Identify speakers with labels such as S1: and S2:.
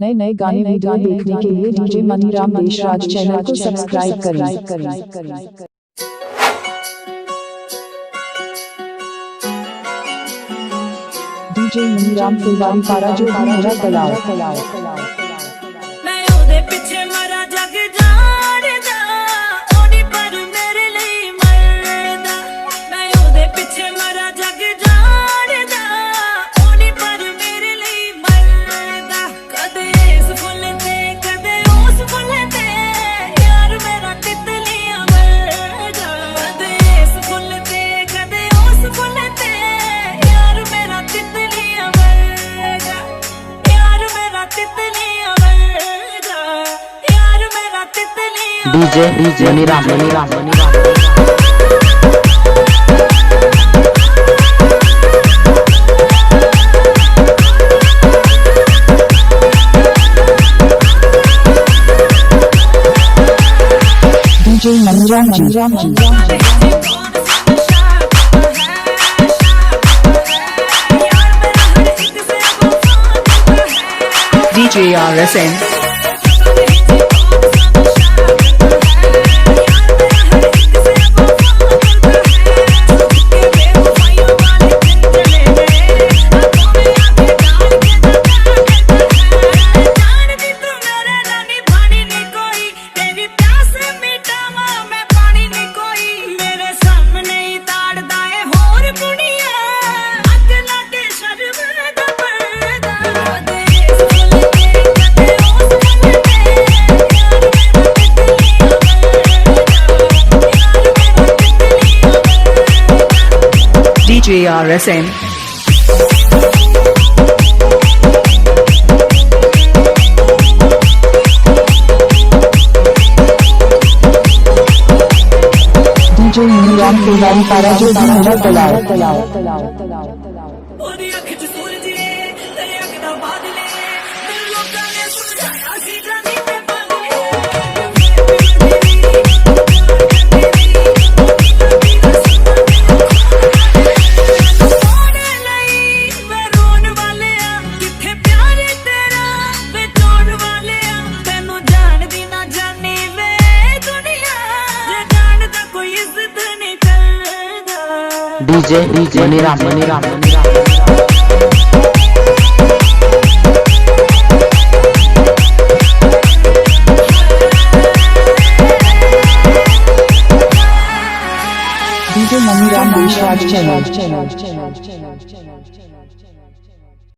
S1: नए नए गाने वीडियो देखने के लिए डीजे मनीराम देशराज चैनल को सब्सक्राइब करें। डीजे मनीराम फुलवारी पारा जो भी मेरा तलाव।
S2: DJ Maniram
S1: DJ RSN DJ RSN DJ Maniram फुलवारी पारा जो भी मेरा तलाव।
S2: DJ Maniram
S1: DJ Maniram Deshraj channel.